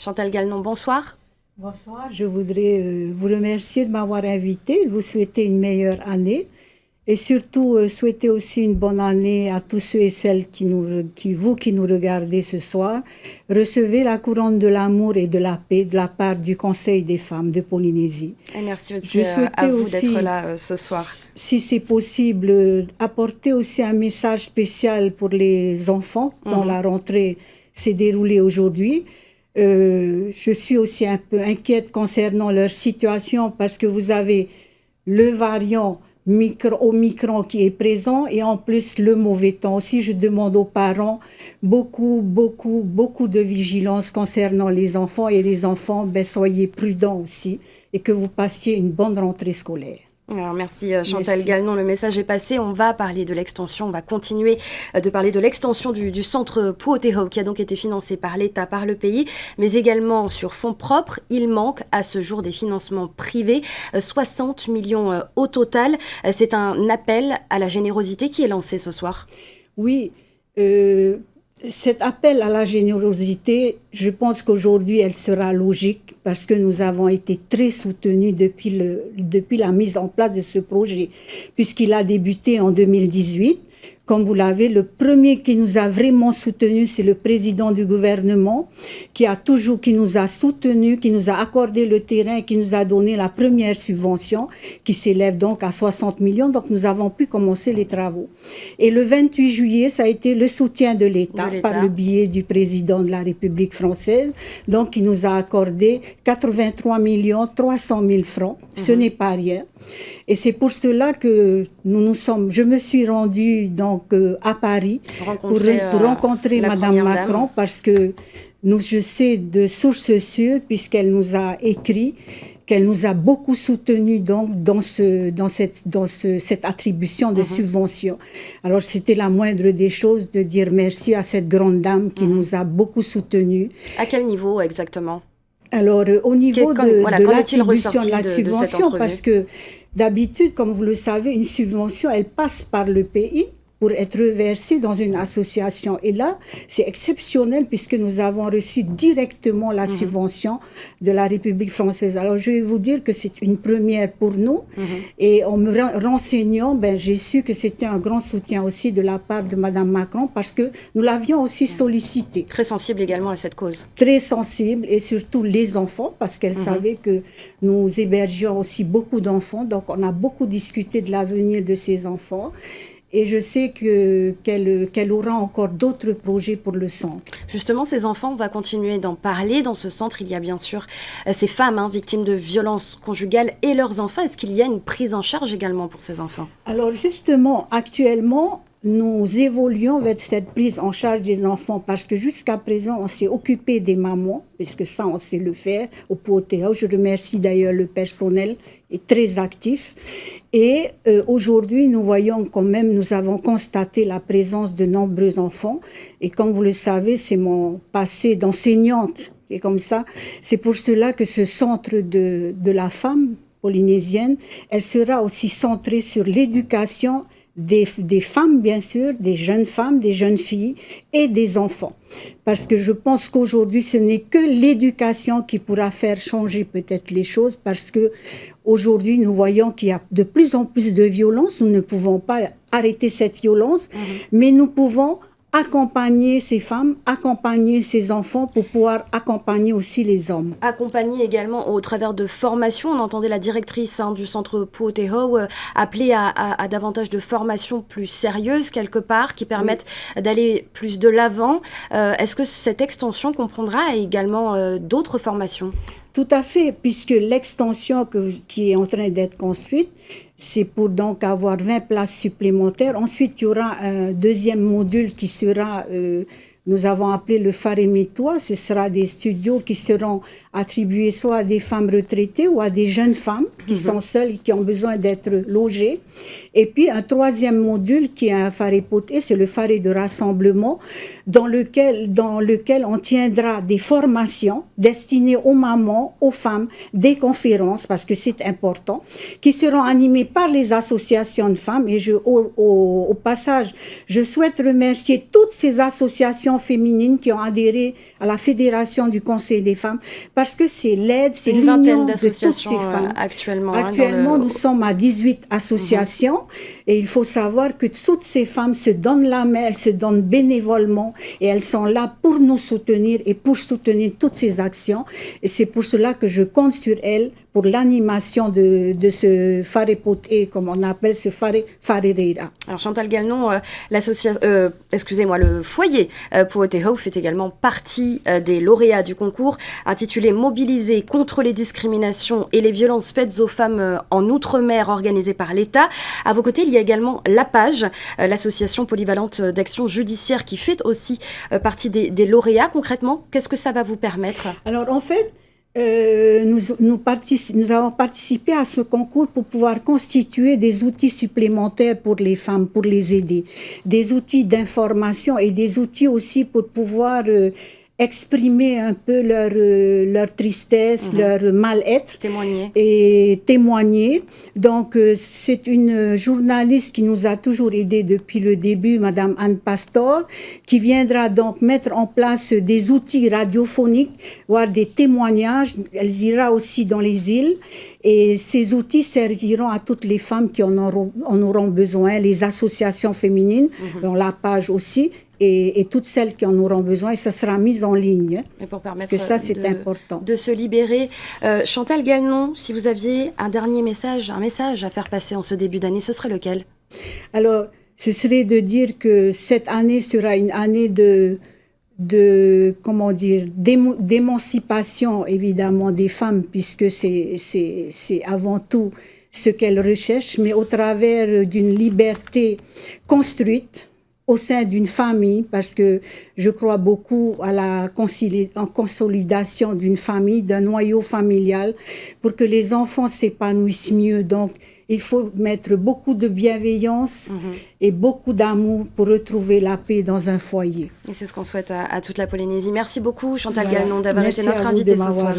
Chantal Gallnon, bonsoir. Bonsoir, je voudrais vous remercier de m'avoir invité, vous souhaiter une meilleure année et surtout souhaiter aussi une bonne année à tous ceux et celles qui nous regardez ce soir. Recevez la couronne de l'amour et de la paix de la part du Conseil des femmes de Polynésie. Et merci aussi à vous d'être là ce soir. Si c'est possible, apporter aussi un message spécial pour les enfants dont la rentrée s'est déroulée aujourd'hui. Je suis aussi un peu inquiète concernant leur situation parce que vous avez le variant Omicron qui est présent et en plus le mauvais temps. Aussi, je demande aux parents beaucoup de vigilance concernant les enfants et les enfants, soyez prudents aussi et que vous passiez une bonne rentrée scolaire. Alors merci Chantal Gallnon, le message est passé. On va parler de l'extension, on va continuer de parler de l'extension du centre Puoteho qui a donc été financé par l'État, par le pays, mais également sur fonds propres. Il manque à ce jour des financements privés, 60 millions au total. C'est un appel à la générosité qui est lancé ce soir. Oui, cet appel à la générosité, je pense qu'aujourd'hui, elle sera logique parce que nous avons été très soutenus depuis la mise en place de ce projet, puisqu'il a débuté en 2018. Comme vous l'avez, le premier qui nous a vraiment soutenus, c'est le président du gouvernement, qui nous a soutenus, qui nous a accordé le terrain, qui nous a donné la première subvention, qui s'élève donc à 60 millions. Donc, nous avons pu commencer les travaux. Et le 28 juillet, ça a été le soutien de l'État par le biais du président de la République française. Donc, il nous a accordé 83 300 000 francs. Ce n'est pas rien. Et c'est pour cela que je me suis rendue donc à Paris pour rencontrer Madame Macron parce que je sais de sources sûres puisqu'elle nous a écrit qu'elle nous a beaucoup soutenus donc dans cette attribution de subvention. Alors c'était la moindre des choses de dire merci à cette grande dame qui nous a beaucoup soutenus. À quel niveau exactement ? Alors, au niveau de l'attribution de la subvention, parce que d'habitude, comme vous le savez, une subvention, elle passe par le pays pour être reversée dans une association. Et là, c'est exceptionnel puisque nous avons reçu directement la subvention de la République française. Alors, je vais vous dire que c'est une première pour nous. Et en me renseignant, j'ai su que c'était un grand soutien aussi de la part de Madame Macron parce que nous l'avions aussi sollicité. Très sensible également à cette cause. Très sensible et surtout les enfants parce qu'elle savait que nous hébergions aussi beaucoup d'enfants. Donc, on a beaucoup discuté de l'avenir de ces enfants. Et je sais qu'elle aura encore d'autres projets pour le centre. Justement, ces enfants, on va continuer d'en parler. Dans ce centre, il y a bien sûr ces femmes victimes de violences conjugales et leurs enfants. Est-ce qu'il y a une prise en charge également pour ces enfants ? Alors justement, actuellement, nous évoluons vers cette prise en charge des enfants parce que jusqu'à présent, on s'est occupé des mamans, puisque ça, on sait le faire au Puoteho. Je remercie d'ailleurs le personnel, est très actif. Et aujourd'hui, nous voyons quand même, nous avons constaté la présence de nombreux enfants. Et comme vous le savez, c'est mon passé d'enseignante qui est comme ça. C'est pour cela que ce centre de la femme polynésienne, elle sera aussi centrée sur l'éducation des femmes, bien sûr, des jeunes femmes, des jeunes filles et des enfants. Parce que je pense qu'aujourd'hui, ce n'est que l'éducation qui pourra faire changer peut-être les choses parce que aujourd'hui, nous voyons qu'il y a de plus en plus de violence. Nous ne pouvons pas arrêter cette violence, mais nous pouvons accompagner ces femmes, accompagner ces enfants pour pouvoir accompagner aussi les hommes. Accompagner également au travers de formations. On entendait la directrice du centre Puoteho appeler à davantage de formations plus sérieuses quelque part, qui permettent d'aller plus de l'avant. Est-ce que cette extension comprendra également d'autres formations ? Tout à fait, puisque l'extension qui est en train d'être construite, c'est pour donc avoir 20 places supplémentaires. Ensuite, il y aura un deuxième module qui sera, nous avons appelé le Faremitoa. Ce sera des studios qui seront attribués soit à des femmes retraitées ou à des jeunes femmes qui sont seules et qui ont besoin d'être logées. Et puis un troisième module qui est un Farepoté, c'est le Faré de rassemblement, dans lequel on tiendra des formations destinées aux mamans, aux femmes, des conférences, parce que c'est important, qui seront animées par les associations de femmes. Et au passage, je souhaite remercier toutes ces associations associations féminines qui ont adhéré à la Fédération du Conseil des femmes, parce que c'est l'aide, c'est l'union de toutes ces femmes. Actuellement, nous sommes à 18 associations et il faut savoir que toutes ces femmes se donnent la main, elles se donnent bénévolement et elles sont là pour nous soutenir et pour soutenir toutes ces actions. Et c'est pour cela que je compte sur elles pour l'animation de ce Farepoté, comme on appelle ce Farereira. Alors Chantal Gagnon, le foyer Puote Hau fait également partie des lauréats du concours intitulé Mobiliser contre les discriminations et les violences faites aux femmes en Outre-mer, organisé par l'État. À vos côtés, il y a également l'APAGE, l'association polyvalente d'action judiciaire qui fait aussi partie des lauréats. Concrètement, qu'est-ce que ça va vous permettre? Alors en fait, nous avons participé à ce concours pour pouvoir constituer des outils supplémentaires pour les femmes, pour les aider. Des outils d'information et des outils aussi pour pouvoir exprimer un peu leur tristesse, leur mal-être. Témoigner. Donc, c'est une journaliste qui nous a toujours aidés depuis le début, Madame Anne Pastor, qui viendra donc mettre en place des outils radiophoniques, voire des témoignages. Elle ira aussi dans les îles. Et ces outils serviront à toutes les femmes qui en auront besoin, les associations féminines, dont la page aussi, et toutes celles qui en auront besoin, et ça sera mis en ligne. Et pour permettre parce que ça, c'est important. De se libérer. Chantal Gagnon, si vous aviez un dernier message, un message à faire passer en ce début d'année, ce serait lequel? Alors, ce serait de dire que cette année sera une année d'émancipation évidemment des femmes, puisque c'est avant tout ce qu'elles recherchent, mais au travers d'une liberté construite au sein d'une famille, parce que je crois beaucoup à la consolidation d'une famille, d'un noyau familial, pour que les enfants s'épanouissent mieux. Donc, il faut mettre beaucoup de bienveillance et beaucoup d'amour pour retrouver la paix dans un foyer. Et c'est ce qu'on souhaite à toute la Polynésie. Merci beaucoup, Chantal Gagnon, d'avoir été notre invitée ce soir.